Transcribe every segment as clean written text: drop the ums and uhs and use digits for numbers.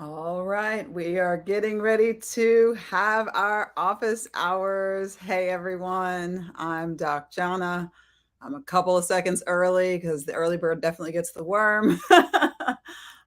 All right, we are getting ready to have our office hours. Hey everyone, I'm Doc Jana. I'm a couple of seconds early because the early bird definitely gets the worm.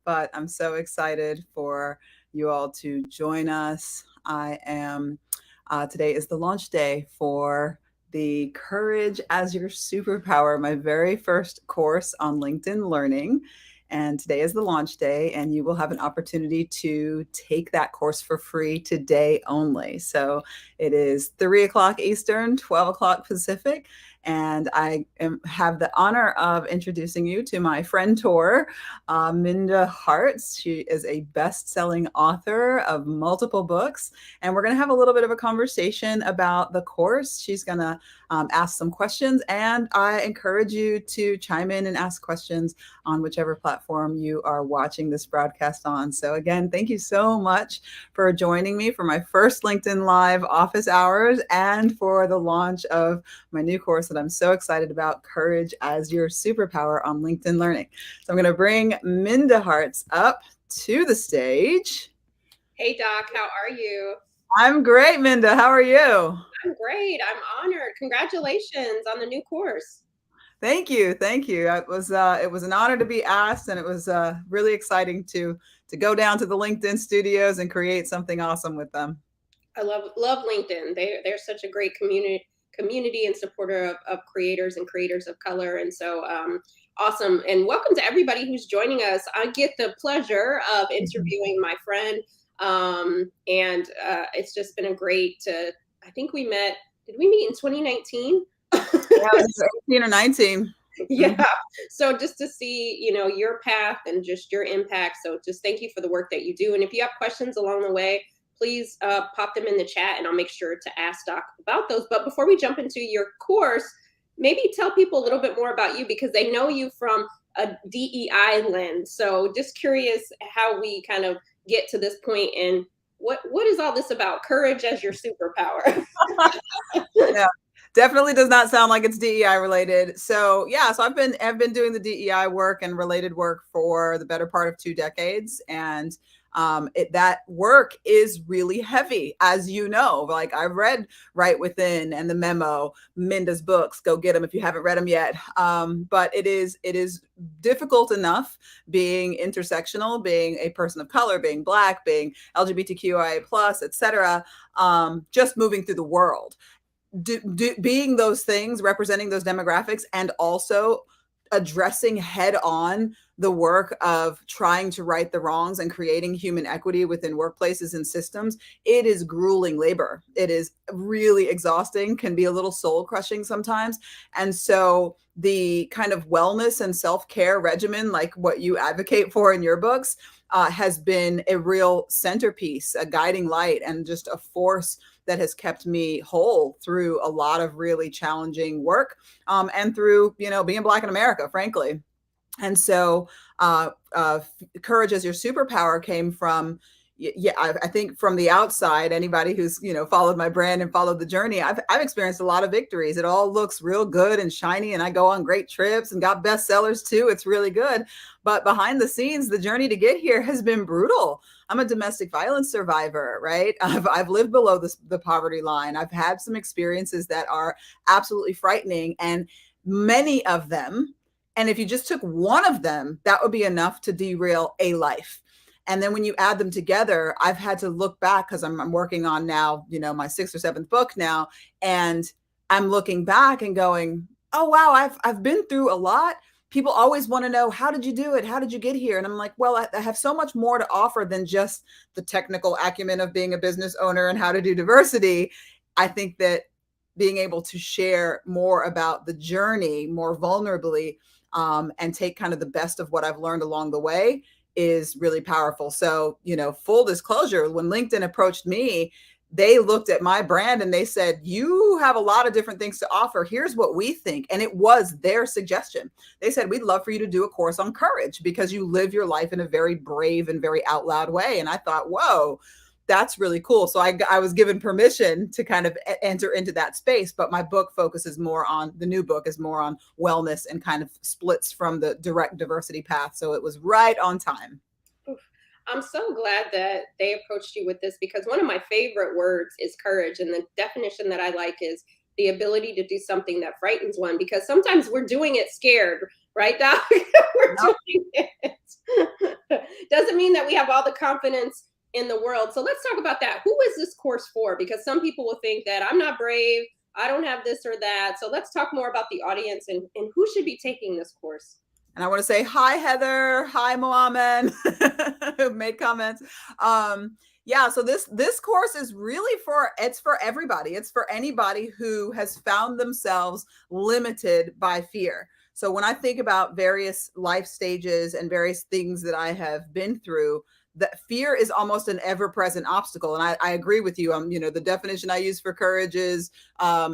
But I'm so excited for you all to join us. Today is the launch day for the Courage as Your Superpower, my very first course on LinkedIn Learning. And today is the launch day, and you will have an opportunity to take that course for free today only. So it is 3 o'clock Eastern, 12 o'clock Pacific. And have the honor of introducing you to my friend tour, Minda Harts. She is a best-selling author of multiple books, and we're going to have a little bit of a conversation about the course. She's going to ask some questions, and I encourage you to chime in and ask questions on whichever platform you are watching this broadcast on. So again, thank you so much for joining me for my first LinkedIn Live office hours and for the launch of my new course that I'm so excited about, Courage as Your Superpower on LinkedIn Learning. So I'm going to bring Minda Harts up to the stage. Hey Doc, how are you? I'm great, Minda. How are you? I'm great. I'm honored. Congratulations on the new course. Thank you, thank you. It was an honor to be asked, and it was really exciting to go down to the LinkedIn studios and create something awesome with them. I love LinkedIn. They're such a great community and supporter of creators and creators of color. And so awesome. And welcome to everybody who's joining us. I get the pleasure of interviewing my friend. And it's just been a great I think did we meet in 2019? Yeah, it was 18 or 19. Yeah. So just to see, your path and just your impact. So just thank you for the work that you do. And if you have questions along the way, please pop them in the chat and I'll make sure to ask Doc about those. But before we jump into your course, maybe tell people a little bit more about you because they know you from a DEI lens. So just curious how we kind of get to this point and what is all this about? Courage as your superpower. Yeah, definitely does not sound like it's DEI related. So yeah, so I've been doing the DEI work and related work for the better part of 2 decades, and that work is really heavy, as you know. Like I've read Right Within and the Memo, Minda's books. Go get them if you haven't read them yet. But it is difficult enough being intersectional, being a person of color, being Black, being LGBTQIA plus, etc. Just moving through the world being those things, representing those demographics, and also addressing head on the work of trying to right the wrongs and creating human equity within workplaces and systems. It is grueling labor. It is really exhausting, can be a little soul crushing sometimes. And so the kind of wellness and self-care regimen, like what you advocate for in your books, has been a real centerpiece, a guiding light, and just a force that has kept me whole through a lot of really challenging work, and through being Black in America, frankly. And so Courage as Your Superpower came from, yeah, I think from the outside, anybody who's followed my brand and followed the journey, I've experienced a lot of victories. It all looks real good and shiny, and I go on great trips and got bestsellers too. It's really good, but behind the scenes, the journey to get here has been brutal. I'm a domestic violence survivor, right? I've lived below the poverty line. I've had some experiences that are absolutely frightening, and many of them. And if you just took one of them, that would be enough to derail a life. And then when you add them together, I've had to look back because I'm working on now, my sixth or seventh book now. And I'm looking back and going, oh, wow, I've been through a lot. People always want to know, how did you do it? How did you get here? And I'm like, well, I have so much more to offer than just the technical acumen of being a business owner and how to do diversity. I think that being able to share more about the journey more vulnerably, and take kind of the best of what I've learned along the way is really powerful. So, full disclosure, when LinkedIn approached me, they looked at my brand and they said, you have a lot of different things to offer. Here's what we think. And it was their suggestion. They said, we'd love for you to do a course on courage because you live your life in a very brave and very out loud way. And I thought, whoa, that's really cool. So I was given permission to kind of enter into that space, but my book focuses more on, the new book is more on wellness and kind of splits from the direct diversity path. So it was right on time. I'm so glad that they approached you with this because one of my favorite words is courage. And the definition that I like is the ability to do something that frightens one because sometimes we're doing it scared, right, Doc? We're Yep. doing it. Doesn't mean that we have all the confidence in the world. So let's talk about that. Who is this course for? Because some people will think that I'm not brave, I don't have this or that. So let's talk more about the audience and who should be taking this course. And I want to say hi, Heather. Hi, Mohammed, who made comments. Yeah, so this course is really for everybody. It's for anybody who has found themselves limited by fear. So when I think about various life stages and various things that I have been through, that fear is almost an ever-present obstacle. And I agree with you. The definition I use for courage is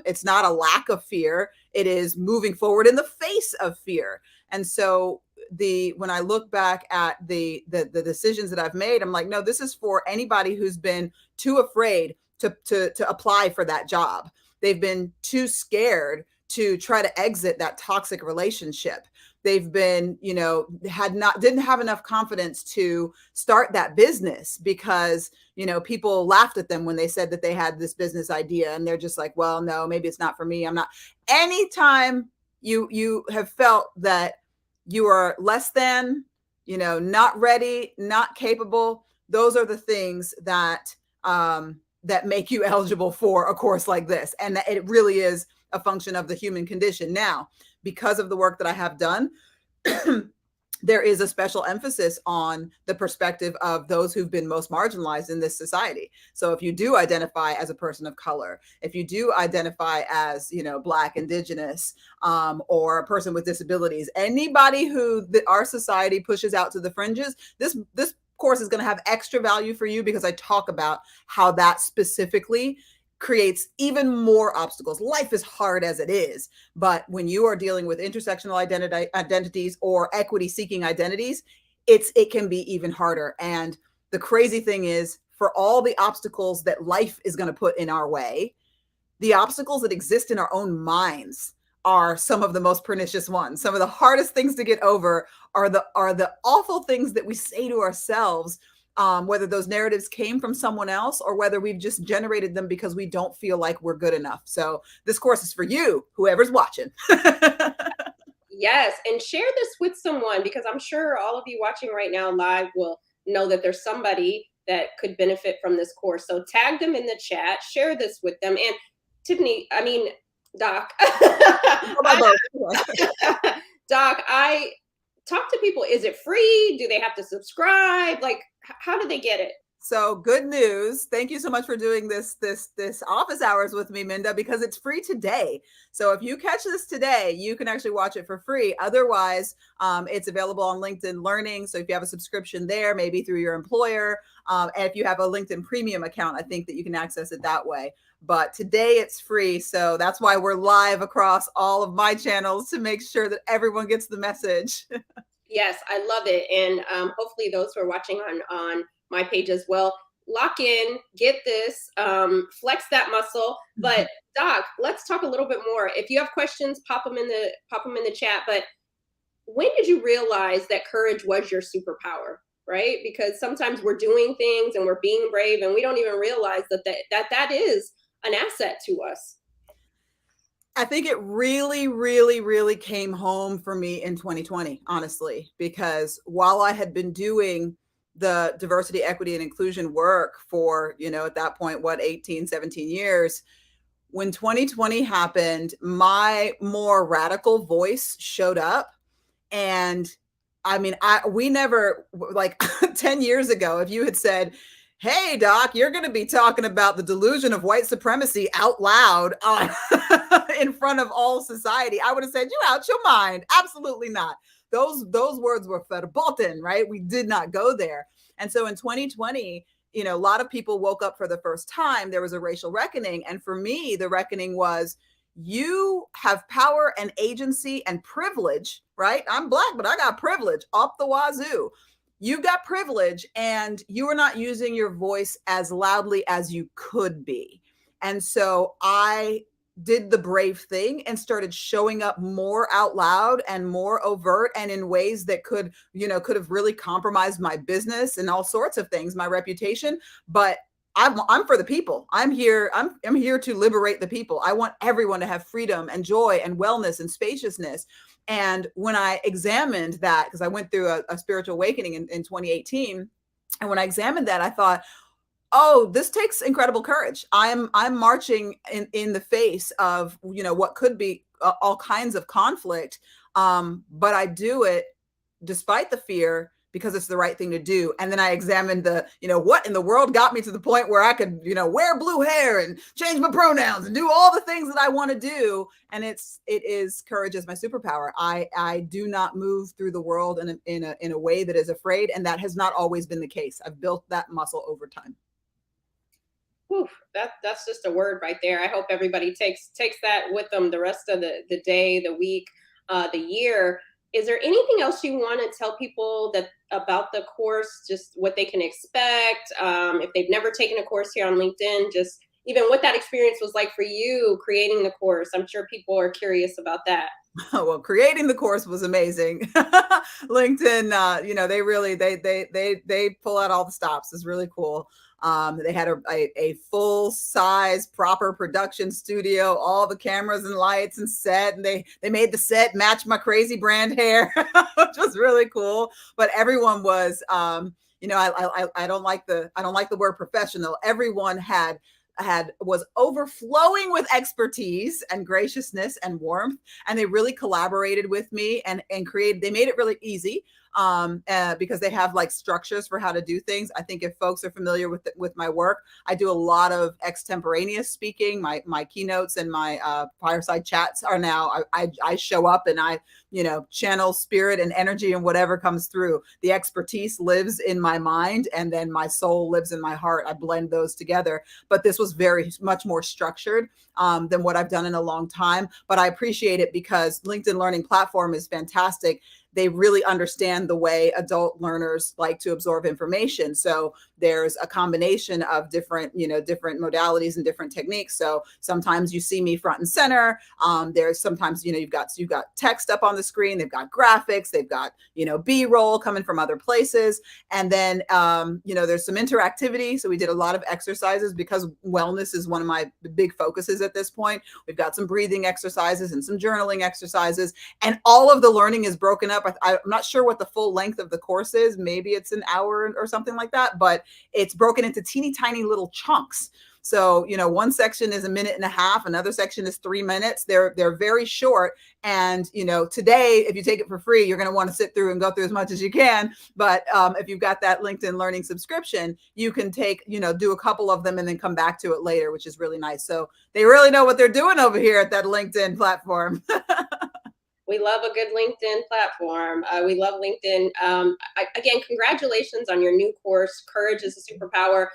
it's not a lack of fear. It is moving forward in the face of fear. And so when I look back at the decisions that I've made, I'm like, no, this is for anybody who's been too afraid to apply for that job. They've been too scared to try to exit that toxic relationship. They've been, didn't have enough confidence to start that business because, people laughed at them when they said that they had this business idea and they're just like, well, no, maybe it's not for me. I'm not. Anytime you have felt that you are less than, not ready, not capable, those are the things that that make you eligible for a course like this. And that it really is a function of the human condition. Now, because of the work that I have done, there is a special emphasis on the perspective of those who've been most marginalized in this society. So if you do identify as a person of color, if you do identify as, Black, Indigenous, or a person with disabilities, anybody who our society pushes out to the fringes, this course is going to have extra value for you because I talk about how that specifically creates even more obstacles. Life is hard as it is, but when you are dealing with intersectional identities or equity seeking identities, it can be even harder. And the crazy thing is, for all the obstacles that life is going to put in our way, the obstacles that exist in our own minds are some of the most pernicious ones. Some of the hardest things to get over are the awful things that we say to ourselves, whether those narratives came from someone else or whether we've just generated them because we don't feel like we're good enough. So this course is for you, whoever's watching. Yes, and share this with someone because I'm sure all of you watching right now live will know that there's somebody that could benefit from this course. So tag them in the chat, share this with them. And Tiffany, I mean, Doc, Doc, I talk to people. Is it free? Do they have to subscribe? Like, how do they get it? So good news. Thank you so much for doing this office hours with me, Minda, because it's free today. So if you catch this today, you can actually watch it for free. Otherwise, it's available on LinkedIn Learning. So if you have a subscription there, maybe through your employer, and if you have a LinkedIn Premium account, I think that you can access it that way. But today it's free. So that's why we're live across all of my channels to make sure that everyone gets the message. Yes, I love it. And hopefully those who are watching on my page as well, lock in, get this, flex that muscle. But Doc, let's talk a little bit more. If you have questions, pop them in the chat. But when did you realize that courage was your superpower? Right? Because sometimes we're doing things and we're being brave and we don't even realize that is an asset to us. I think it really, really, really came home for me in 2020, honestly, because while I had been doing the diversity, equity, and inclusion work for, at that point, 18, 17 years, when 2020 happened, my more radical voice showed up. And I mean, we never, like 10 years ago, if you had said, hey, Doc, you're going to be talking about the delusion of white supremacy out loud in front of all society, I would have said, you out your mind. Absolutely not. Those words were verboten, right? We did not go there. And so in 2020, a lot of people woke up for the first time. There was a racial reckoning. And for me, the reckoning was, you have power and agency and privilege, right? I'm Black, but I got privilege up the wazoo. You've got privilege and you are not using your voice as loudly as you could be. And so I did the brave thing and started showing up more out loud and more overt and in ways that could, could have really compromised my business and all sorts of things, my reputation. But I'm for the people. I'm here to liberate the people. I want everyone to have freedom and joy and wellness and spaciousness. And when I examined that, because I went through a spiritual awakening in 2018, and when I examined that, I thought, oh, this takes incredible courage. I'm marching in the face of, what could be all kinds of conflict, but I do it despite the fear because it's the right thing to do. And then I examined what in the world got me to the point where I could, wear blue hair and change my pronouns and do all the things that I want to do. And it is courage is my superpower. I do not move through the world in a way that is afraid, and that has not always been the case. I've built that muscle over time. Whew, that's just a word right there. I hope everybody takes that with them the rest of the day, the week, the year. Is there anything else you want to tell people that about the course, just what they can expect? If they've never taken a course here on LinkedIn, just even what that experience was like for you creating the course. I'm sure people are curious about that. Well, creating the course was amazing. LinkedIn, they really they pull out all the stops. It's really cool. They had a full size proper production studio, all the cameras and lights and set, and they made the set match my crazy brand hair, which was really cool. But everyone was, I don't like the word professional. Everyone was overflowing with expertise and graciousness and warmth, and they really collaborated with me and they made it really easy, because they have like structures for how to do things. I think if folks are familiar with my work, I do a lot of extemporaneous speaking. My keynotes and my fireside chats are now, I show up and I channel spirit and energy, and whatever comes through. The expertise lives in my mind, and then my soul lives in my heart. I blend those together. But this was very much more structured than what I've done in a long time. But I appreciate it because LinkedIn Learning Platform is fantastic. They really understand the way adult learners like to absorb information. So there's a combination of different modalities and different techniques. So sometimes you see me front and center. There's sometimes, you've got text up on the screen. They've got graphics. They've got, B-roll coming from other places. And then, there's some interactivity. So we did a lot of exercises because wellness is one of my big focuses at this point. We've got some breathing exercises and some journaling exercises, and all of the learning is broken up. I'm not sure what the full length of the course is. Maybe it's an hour or something like that, but it's broken into teeny tiny little chunks. So, one section is 1.5 minutes, another section is 3 minutes. They're very short. And, today, if you take it for free, you're going to want to sit through and go through as much as you can. But if you've got that LinkedIn Learning subscription, you can do a couple of them and then come back to it later, which is really nice. So they really know what they're doing over here at that LinkedIn platform. We love a good LinkedIn platform. We love LinkedIn. Again, congratulations on your new course, Courage is a Superpower.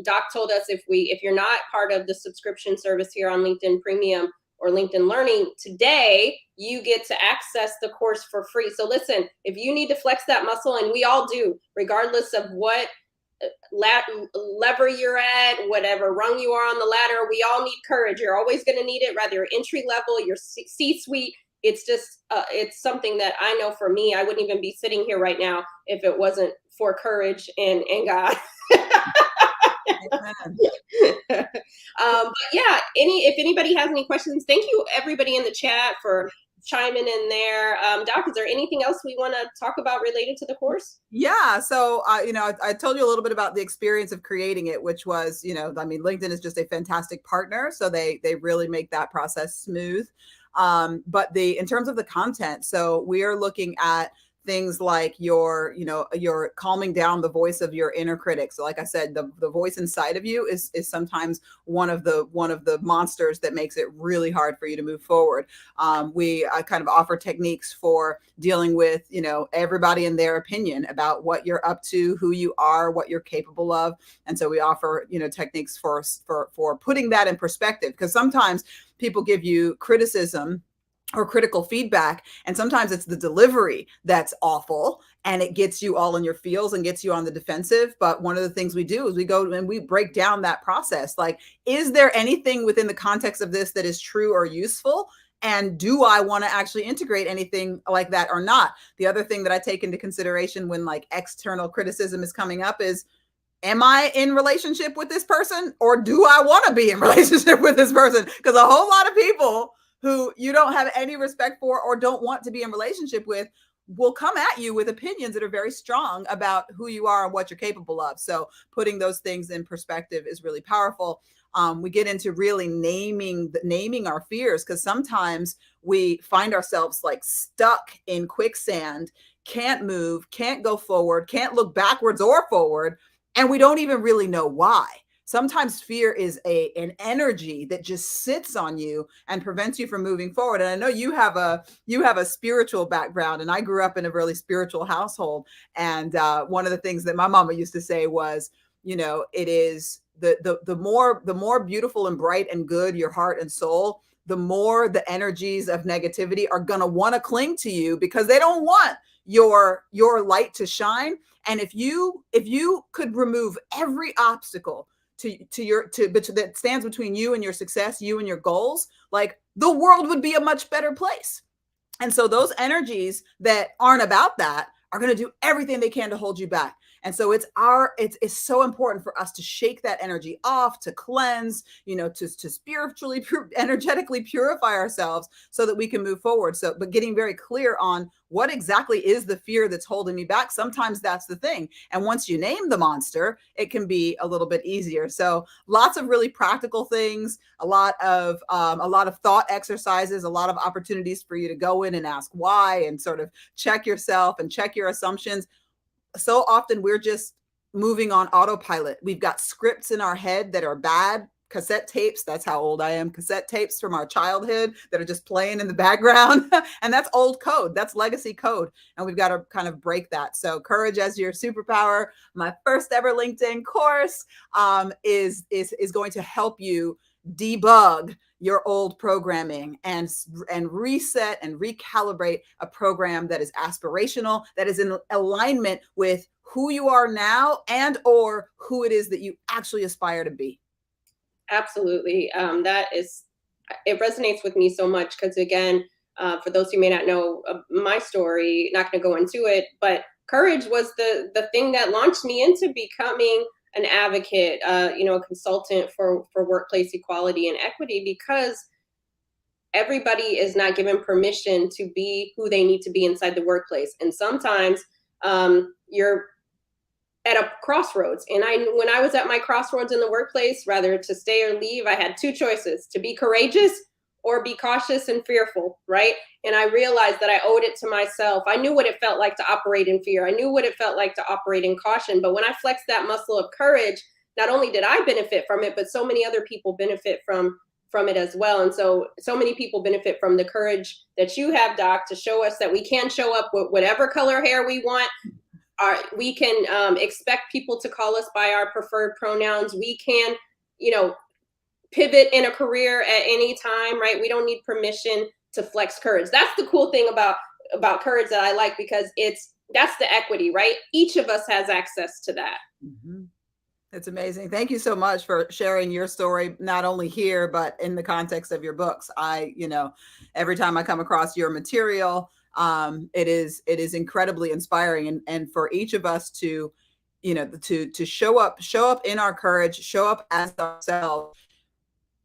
Doc told us if you're not part of the subscription service here on LinkedIn Premium or LinkedIn Learning today, you get to access the course for free. So listen, if you need to flex that muscle, and we all do, regardless of what lever you're at, whatever rung you are on the ladder, we all need courage. You're always going to need it, whether you're entry level, you're C-suite. It's just, it's something that I know for me, I wouldn't even be sitting here right now if it wasn't for courage and God. But yeah, if anybody has any questions, thank you everybody in the chat for chiming in there. Doc, is there anything else we want to talk about related to the course? Yeah. So, I told you a little bit about the experience of creating it, which was, LinkedIn is just a fantastic partner. So they really make that process smooth. But in terms of the content, so we are looking at things like you're calming down the voice of your inner critic. So like I said, the voice inside of you is sometimes one of the monsters that makes it really hard for you to move forward. We kind of offer techniques for dealing with, everybody and their opinion about what you're up to, who you are, what you're capable of. And so we offer, techniques for putting that in perspective, because sometimes people give you criticism or critical feedback. And sometimes it's the delivery that's awful and it gets you all in your feels and gets you on the defensive. But one of the things we do is we go and we break down that process. Like, is there anything within the context of this that is true or useful? And do I want to actually integrate anything like that or not? The other thing that I take into consideration when like external criticism is coming up is, am I in relationship with this person, or do I want to be in relationship with this person? Because a whole lot of people who you don't have any respect for or don't want to be in relationship with will come at you with opinions that are very strong about who you are and what you're capable of. So putting those things in perspective is really powerful. We get into really naming our fears, because sometimes we find ourselves like stuck in quicksand, can't move, can't go forward, can't look backwards or forward, and we don't even really know why. Sometimes fear is an energy that just sits on you and prevents you from moving forward. And I know you have a spiritual background, and I grew up in a really spiritual household. And one of the things that my mama used to say was, it is the more beautiful and bright and good your heart and soul, the more the energies of negativity are going to want to cling to you, because they don't want your light to shine. And if you could remove every obstacle that stands between you and your success, you and your goals, like, the world would be a much better place. And so those energies that aren't about that are going to do everything they can to hold you back. And so it's so important for us to shake that energy off, to cleanse, to spiritually, energetically purify ourselves so that we can move forward. So, but getting very clear on what exactly is the fear that's holding me back. Sometimes that's the thing. And once you name the monster, it can be a little bit easier. So lots of really practical things, a lot of thought exercises, a lot of opportunities for you to go in and ask why, and sort of check yourself and check your assumptions. So often we're just moving on autopilot. We've got scripts in our head that are bad, cassette tapes. That's how old I am. Cassette tapes from our childhood that are just playing in the background. And that's old code. That's legacy code. And we've got to kind of break that. So Courage as Your Superpower, my first ever LinkedIn course, is going to help you debug your old programming and reset and recalibrate a program that is aspirational, that is in alignment with who you are now and or who it is that you actually aspire to be. Absolutely. It resonates with me so much because, again, for those who may not know my story, not going to go into it, but courage was the thing that launched me into becoming an advocate, a consultant for workplace equality and equity, because everybody is not given permission to be who they need to be inside the workplace. And sometimes you're at a crossroads. And when I was at my crossroads in the workplace, rather to stay or leave, I had two choices: to be courageous or be cautious and fearful, right? And I realized that I owed it to myself. I knew what it felt like to operate in fear. I knew what it felt like to operate in caution. But when I flexed that muscle of courage, not only did I benefit from it, but so many other people benefit from it as well. And so many people benefit from the courage that you have, Doc, to show us that we can show up with whatever color hair we want. We can expect people to call us by our preferred pronouns. We can, pivot in a career at any time, right? We don't need permission to flex courage. That's the cool thing about courage that I like, because that's the equity, right? Each of us has access to that. Mm-hmm. It's amazing. Thank you so much for sharing your story, not only here, but in the context of your books. Every time I come across your material, it is incredibly inspiring. And for each of us to show up in our courage, show up as ourselves.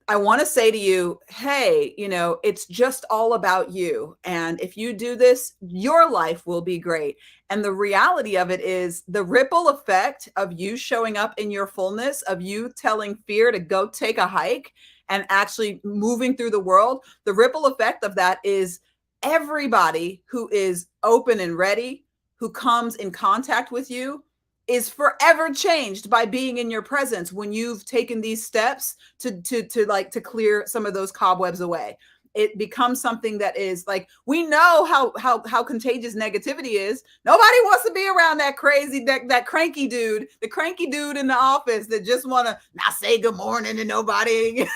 I want to say to you, hey, it's just all about you. And if you do this, your life will be great. And the reality of it is the ripple effect of you showing up in your fullness, of you telling fear to go take a hike and actually moving through the world. The ripple effect of that is everybody who is open and ready, who comes in contact with you, is forever changed by being in your presence when you've taken these steps to clear some of those cobwebs away. it becomes something that is like, we know how contagious negativity is. Nobody wants to be around that crazy, that cranky dude, the cranky dude in the office that just want to not say good morning to nobody,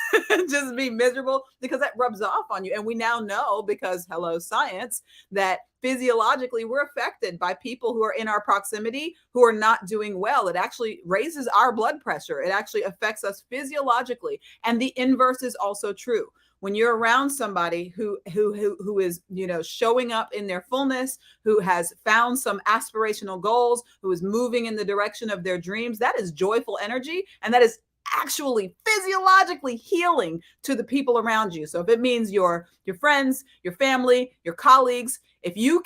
just be miserable, because that rubs off on you. And we now know, because hello science, that physiologically we're affected by people who are in our proximity who are not doing well. It actually raises our blood pressure. It actually affects us physiologically. And the inverse is also true. When you're around somebody who is, showing up in their fullness, who has found some aspirational goals, who is moving in the direction of their dreams, that is joyful energy, and that is actually physiologically healing to the people around you. So if it means your friends, your family, your colleagues, if you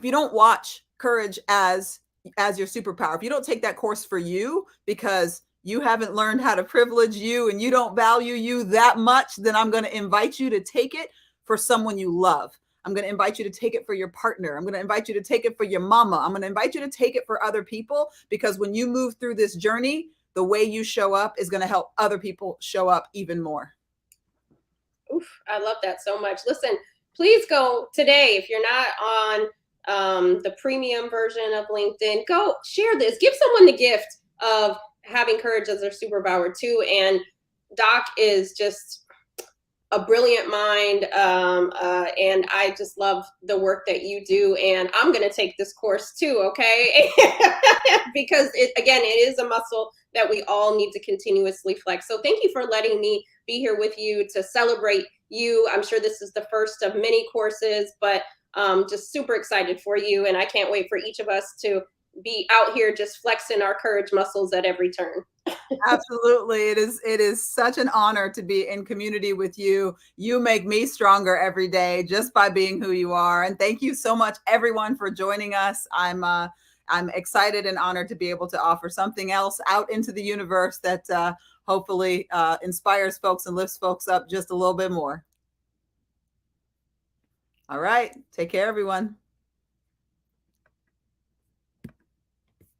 don't watch courage as your superpower, if you don't take that course for you because you haven't learned how to privilege you and you don't value you that much, then I'm going to invite you to take it for someone you love. I'm going to invite you to take it for your partner. I'm going to invite you to take it for your mama. I'm going to invite you to take it for other people, because when you move through this journey, the way you show up is going to help other people show up even more. Oof, I love that so much. Listen, please go today, if you're not on the premium version of LinkedIn, go share this. Give someone the gift of having courage as their superpower too. And Doc is just a brilliant mind, and I just love the work that you do. And I'm going to take this course too, okay? Because it is a muscle that we all need to continuously flex. So thank you for letting me be here with you to celebrate you. I'm sure this is the first of many courses, but just super excited for you. And I can't wait for each of us to be out here just flexing our courage muscles at every turn. Absolutely. It is such an honor to be in community with you. You make me stronger every day just by being who you are. And thank you so much, everyone, for joining us. I'm excited and honored to be able to offer something else out into the universe that hopefully inspires folks and lifts folks up just a little bit more. All right. Take care, everyone.